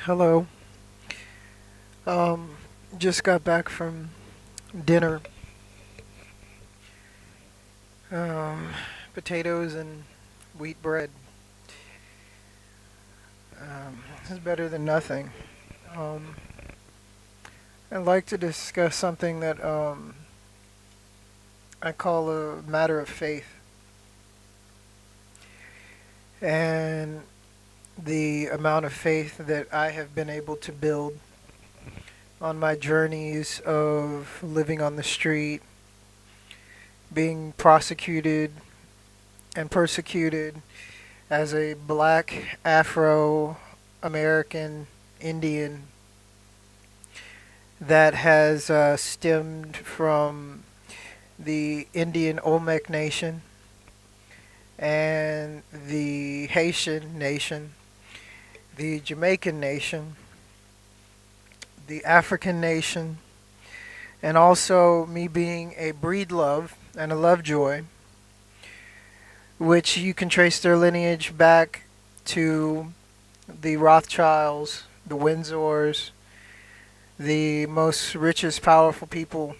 Hello. Um, just got back from dinner. Um, Potatoes and wheat bread. It's better than nothing. Um, I'd like to discuss something that I call a matter of faith and the amount of faith that I have been able to build on my journeys of living on the street, being prosecuted and persecuted as a black Afro American Indian that has stemmed from the Indian Olmec Nation and the Haitian Nation, the Jamaican Nation, the African Nation, and also me being a breedlove and a lovejoy, which you can trace their lineage back to the Rothschilds, the Windsors, the most richest, powerful people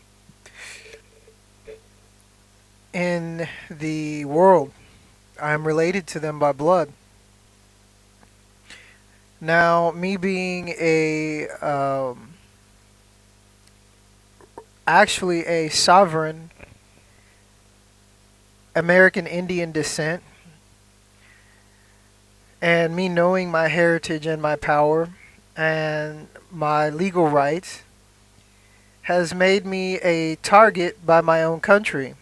in the world. I am related to them by blood. Now, me being actually a sovereign American Indian descent, and me knowing my heritage and my power and my legal rights has made me a target by my own country.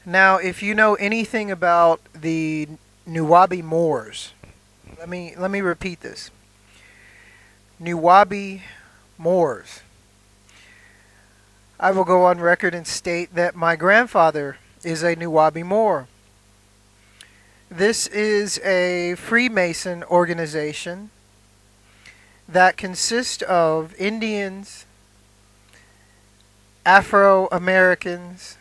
Now, if you know anything about the Nuwabi Moors, let me repeat this. Nuwabi Moors. I will go on record and state that my grandfather is a Nuwabi Moor. This is a Freemason organization that consists of Indians, Afro Americans,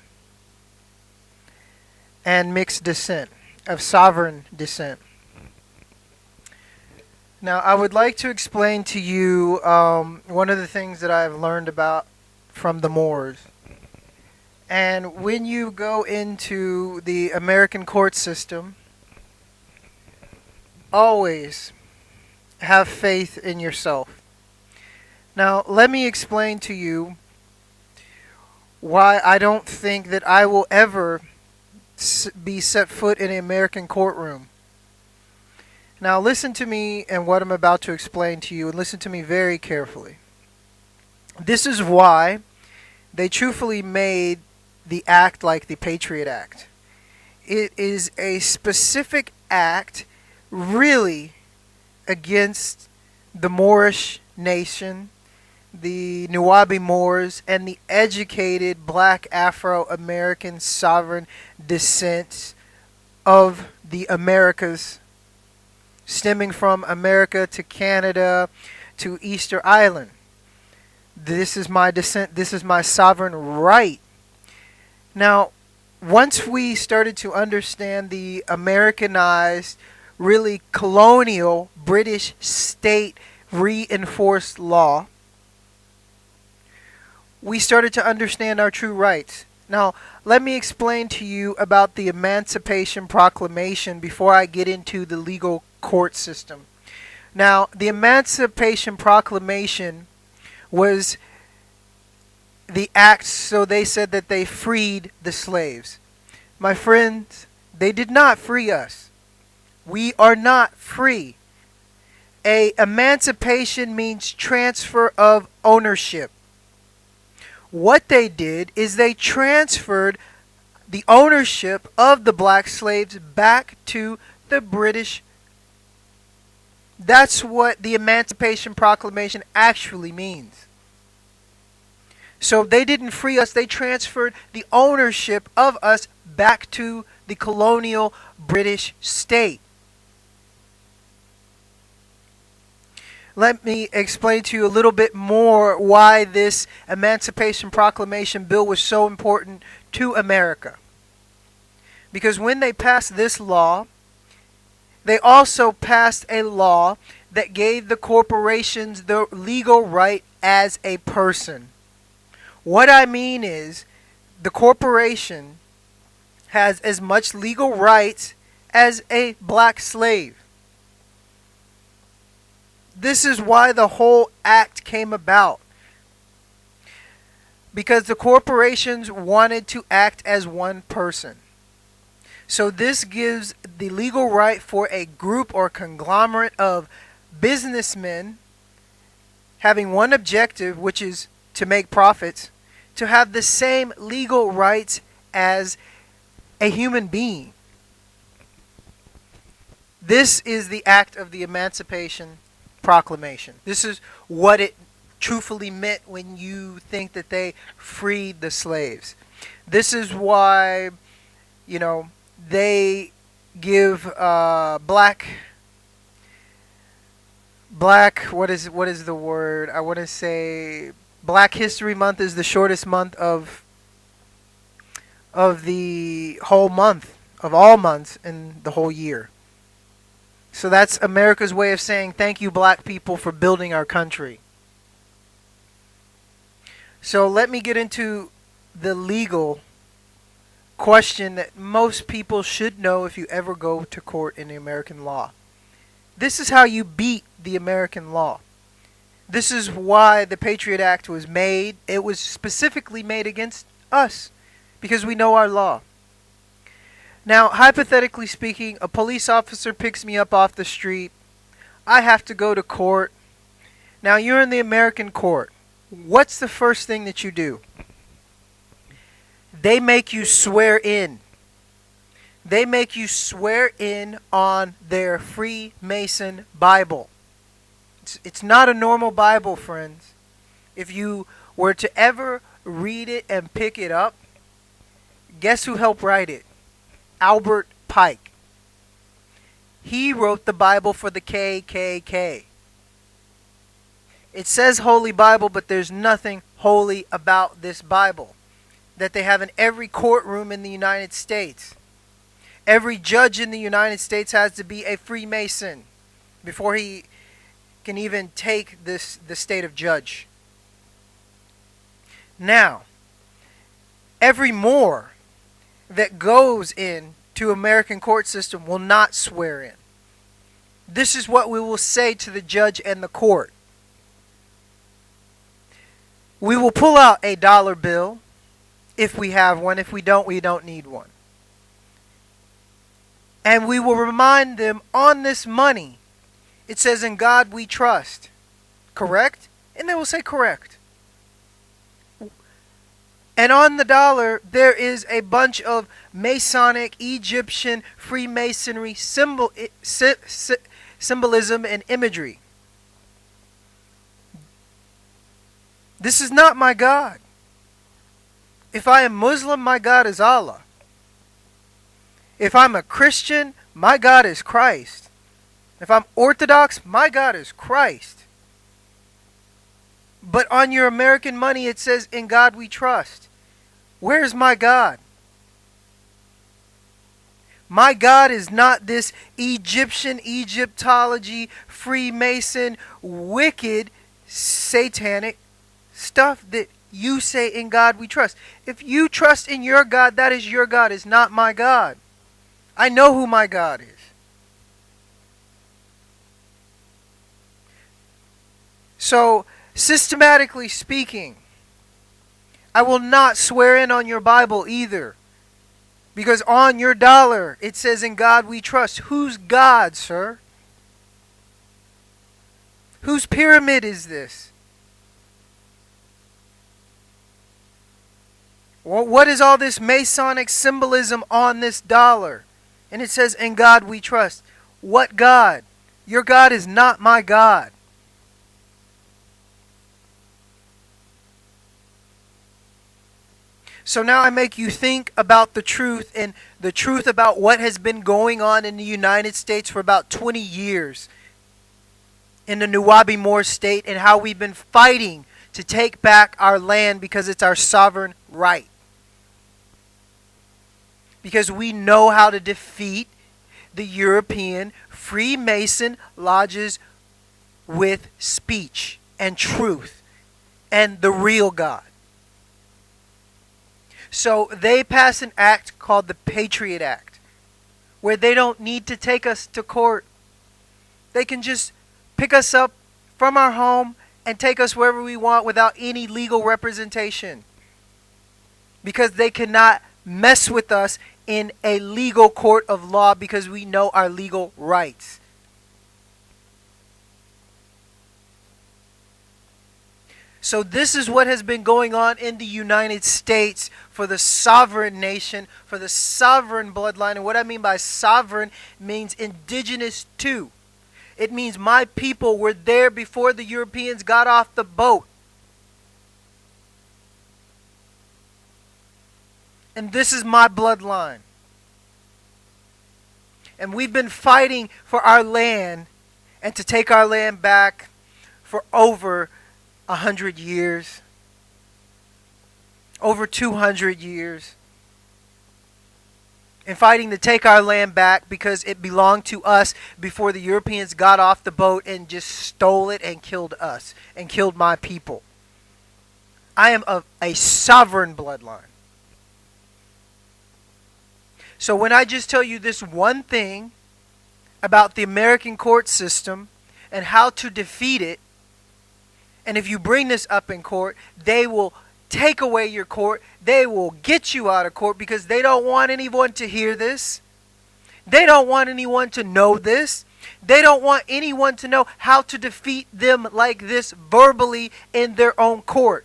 and mixed descent, of sovereign descent. Now, I would like to explain to you one of the things that I've learned about from the Moors. And when you go into the American court system, always have faith in yourself. Now, let me explain to you why I don't think that I will ever be set foot in an American courtroom. Now, listen to me and what I'm about to explain to you, and listen to me very carefully. This is why they truthfully made the act like the Patriot Act. It is a specific act really against the Moorish nation, the Nuwabi Moors, and the educated black Afro-American sovereign descent of the Americas, stemming from America to Canada to Easter Island. This is my descent. This is my sovereign right. Now, once we started to understand the Americanized, really colonial British state reinforced law, we started to understand our true rights. Now, let me explain to you about the Emancipation Proclamation before I get into the legal court system. Now, the Emancipation Proclamation was the act, so they said that they freed the slaves. My friends, they did not free us. We are not free. Emancipation means transfer of ownership. What they did is they transferred the ownership of the black slaves back to the British. That's what the Emancipation Proclamation actually means. So they didn't free us, they transferred the ownership of us back to the colonial British state. Let me explain to you a little bit more why this Emancipation Proclamation bill was so important to America. Because when they passed this law, they also passed a law that gave the corporations the legal right as a person. What I mean is, the corporation has as much legal rights as a black slave. This is why the whole act came about. Because the corporations wanted to act as one person. So this gives the legal right for a group or conglomerate of businessmen having one objective, which is to make profits, to have the same legal rights as a human being. This is the act of the Emancipation Proclamation. This is what it truthfully meant when you think that they freed the slaves. This is why, they give black, what is the word? I want to say Black History Month is the shortest month of the whole month, of all months in the whole year. So that's America's way of saying thank you, black people, for building our country. So let me get into the legal question that most people should know if you ever go to court in the American law. This is how you beat the American law. This is why the Patriot Act was made. It was specifically made against us because we know our law. Now, hypothetically speaking, a police officer picks me up off the street. I have to go to court. Now, you're in the American court. What's the first thing that you do? They make you swear in. They make you swear in on their Freemason Bible. It's not a normal Bible, friends. If you were to ever read it and pick it up, guess who helped write it? Albert Pike. He wrote the Bible for the KKK. It says Holy Bible, but there's nothing holy about this Bible that they have in every courtroom in the United States. Every judge in the United States has to be a Freemason before he can even take the state of judge. Now, every Moor that goes in to American court system will not swear in. This is what we will say to the judge and the court. We will pull out a dollar bill if we have one. If we don't need one. And we will remind them on this money, it says, "In God we trust." Correct? And they will say correct. And on the dollar, there is a bunch of Masonic, Egyptian, Freemasonry symbolism and imagery. This is not my God. If I am Muslim, my God is Allah. If I'm a Christian, my God is Christ. If I'm Orthodox, my God is Christ. But on your American money, it says, "In God we trust." Where's my God? My God is not this Egyptian, Egyptology, Freemason, wicked, satanic stuff that you say, "In God we trust." If you trust in your God, that is your God. It's not my God. I know who my God is. So, systematically speaking, I will not swear in on your Bible either. Because on your dollar, it says, "In God we trust." Whose God, sir? Whose pyramid is this? What is all this Masonic symbolism on this dollar? And it says, "In God we trust." What God? Your God is not my God. So now I make you think about the truth, and the truth about what has been going on in the United States for about 20 years in the Nuwabi Moor state, and how we've been fighting to take back our land because it's our sovereign right. Because we know how to defeat the European Freemason lodges with speech and truth and the real God. So they pass an act called the Patriot Act, where they don't need to take us to court. They can just pick us up from our home and take us wherever we want without any legal representation, because they cannot mess with us in a legal court of law, because we know our legal rights. So this is what has been going on in the United States for the sovereign nation, for the sovereign bloodline. And what I mean by sovereign means indigenous to. It means my people were there before the Europeans got off the boat. And this is my bloodline. And we've been fighting for our land and to take our land back for over 100 years, over 200 years, and fighting to take our land back because it belonged to us before the Europeans got off the boat and just stole it and killed us and killed my people. I am of a sovereign bloodline. So when I just tell you this one thing about the American court system and how to defeat it, and if you bring this up in court, they will take away your court. They will get you out of court because they don't want anyone to hear this. They don't want anyone to know this. They don't want anyone to know how to defeat them like this verbally in their own court.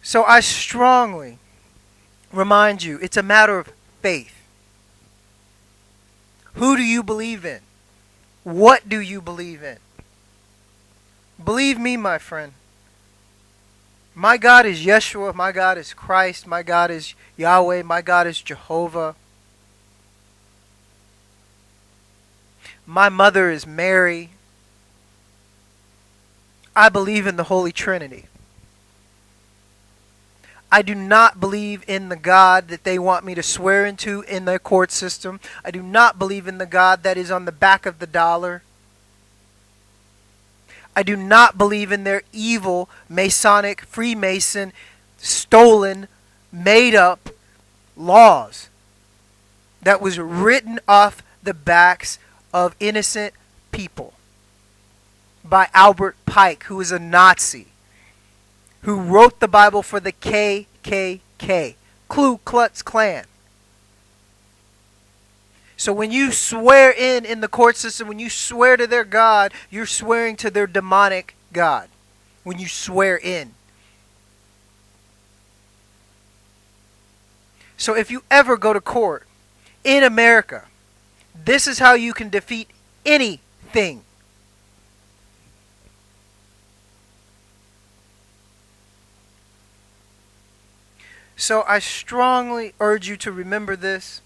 So I strongly remind you, it's a matter of faith. Who do you believe in? What do you believe in? Believe me, my friend. My God is Yeshua. My God is Christ. My God is Yahweh. My God is Jehovah. My mother is Mary. I believe in the Holy Trinity. I do not believe in the God that they want me to swear into in their court system. I do not believe in the God that is on the back of the dollar. I do not believe in their evil, Masonic, Freemason, stolen, made up laws that was written off the backs of innocent people by Albert Pike, who is a Nazi, who wrote the Bible for the KKK, Ku Klux Klan. So when you swear in the court system, when you swear to their God, you're swearing to their demonic God. When you swear in. So if you ever go to court in America, this is how you can defeat anything. So I strongly urge you to remember this.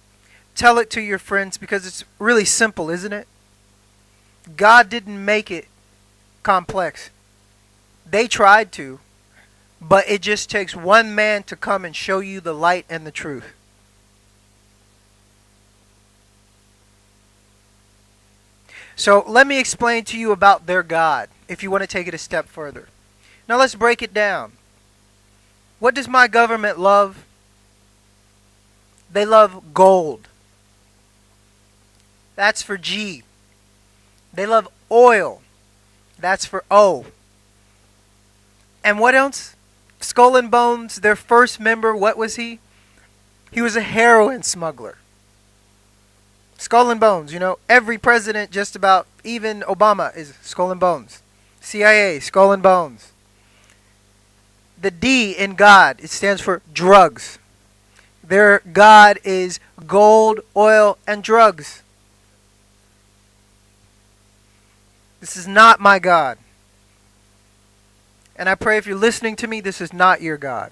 Tell it to your friends, because it's really simple, isn't it? God didn't make it complex. They tried to, but it just takes one man to come and show you the light and the truth. So let me explain to you about their God, if you want to take it a step further. Now let's break it down. What does my government love? They love gold. That's for G. They love oil. That's for O. And what else? Skull and Bones, their first member, what was he? He was a heroin smuggler. Skull and Bones, you know, every president just about, even Obama, is Skull and Bones. CIA, Skull and Bones. The D in God, it stands for drugs. Their God is gold, oil, and drugs. This is not my God. And I pray if you're listening to me, this is not your God.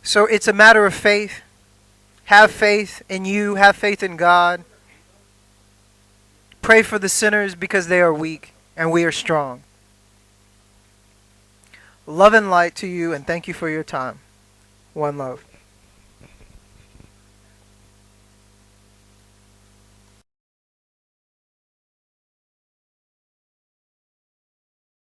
So it's a matter of faith. Have faith in you. Have faith in God. Pray for the sinners because they are weak and we are strong. Love and light to you, and thank you for your time. One love.